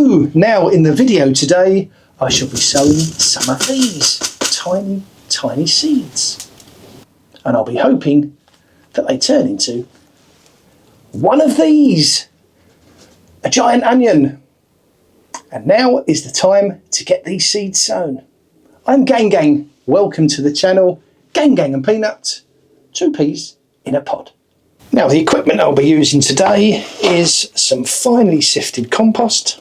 Hello! Now in the video today I shall be sowing some of these tiny seeds, and I'll be hoping that they turn into one of these, a giant onion. And now is the time to get these seeds sown. I'm Gang, welcome to the channel, Gang and Peanut, 2 peas in a pod. Now the equipment I'll be using today is some finely sifted compost.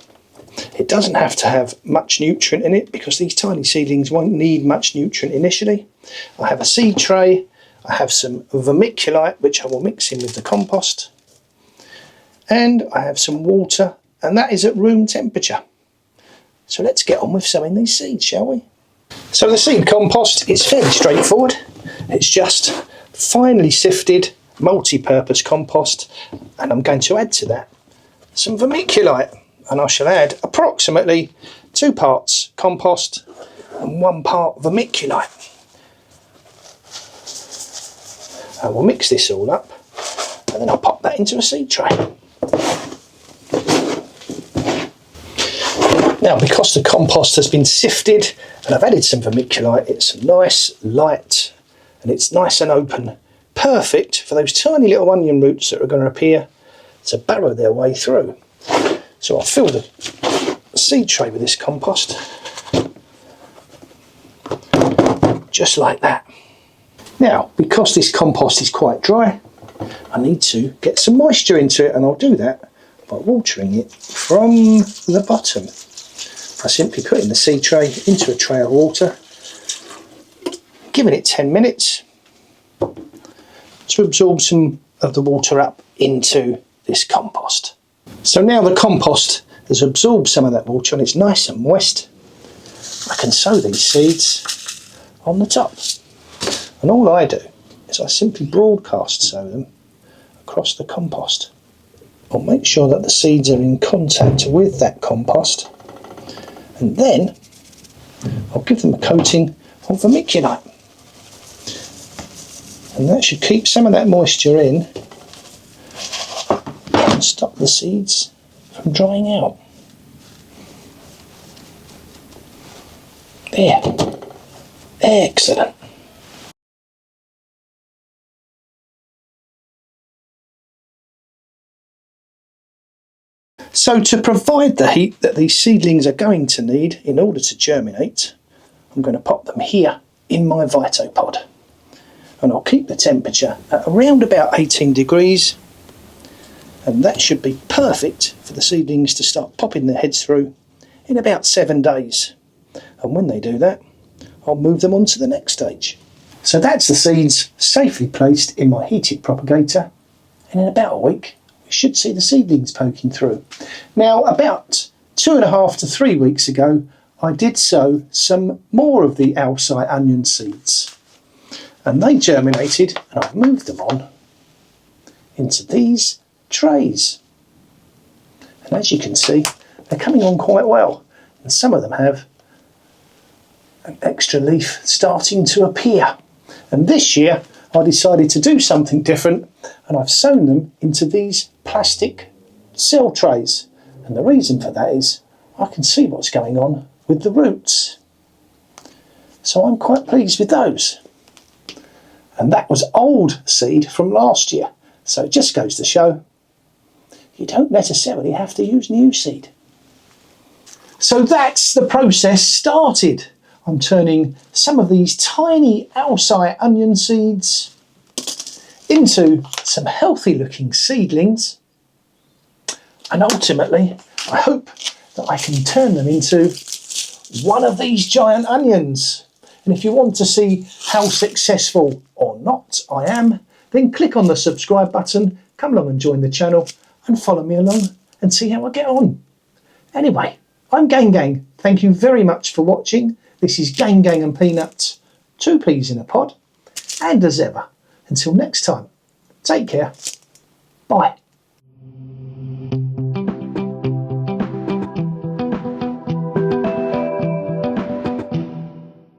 It doesn't have to have much nutrient in it because these tiny seedlings won't need much nutrient initially. I have a seed tray, I have some vermiculite which I will mix in with the compost, and I have some water, and that is at room temperature. So let's get on with sowing these seeds, shall we? So the seed compost is fairly straightforward. It's just finely sifted multi-purpose compost, and I'm going to add to that some vermiculite, and I shall add approximately 2 parts compost and 1 part vermiculite. And we'll mix this all up, and then I'll pop that into a seed tray. Now, because the compost has been sifted and I've added some vermiculite, it's nice, light, and it's nice and open. Perfect for those tiny little onion roots that are going to appear to burrow their way through. So I'll fill the seed tray with this compost, just like that. Now, because this compost is quite dry, I need to get some moisture into it, and I'll do that by watering it from the bottom. I simply put in the seed tray into a tray of water, giving it 10 minutes to absorb some of the water up into this compost. So now the compost has absorbed some of that water and it's nice and moist, I can sow these seeds on the top. And all I do is I simply broadcast sow them across the compost. I'll make sure that the seeds are in contact with that compost, and then I'll give them a coating of vermiculite. And that should keep some of that moisture in and stop the seeds from drying out. There. Excellent. So to provide the heat that these seedlings are going to need in order to germinate, I'm going to pop them here in my Vitopod. And I'll keep the temperature at around about 18 degrees, and that should be perfect for the seedlings to start popping their heads through in about 7 days. And when they do that, I'll move them on to the next stage. So that's the seeds safely placed in my heated propagator, and in about a week we should see the seedlings poking through. Now, about 2.5 to 3 weeks ago, I did sow some more of the Alsai onion seeds, and they germinated, and I've moved them on into these trays. And as you can see, they're coming on quite well, and some of them have an extra leaf starting to appear. And this year I decided to do something different, and I've sown them into these plastic cell trays. And the reason for that is I can see what's going on with the roots. So I'm quite pleased with those. And that was old seed from last year. So it just goes to show you don't necessarily have to use new seed. So that's the process started. I'm turning some of these tiny Alsai onion seeds into some healthy looking seedlings. And ultimately, I hope that I can turn them into one of these giant onions. And if you want to see how successful or not I am, then click on the subscribe button, come along and join the channel, and follow me along and see how I get on. Anyway, I'm Gang. Thank you very much for watching. This is Gang and Peanut, 2 peas in a pod. And as ever, until next time, take care. Bye.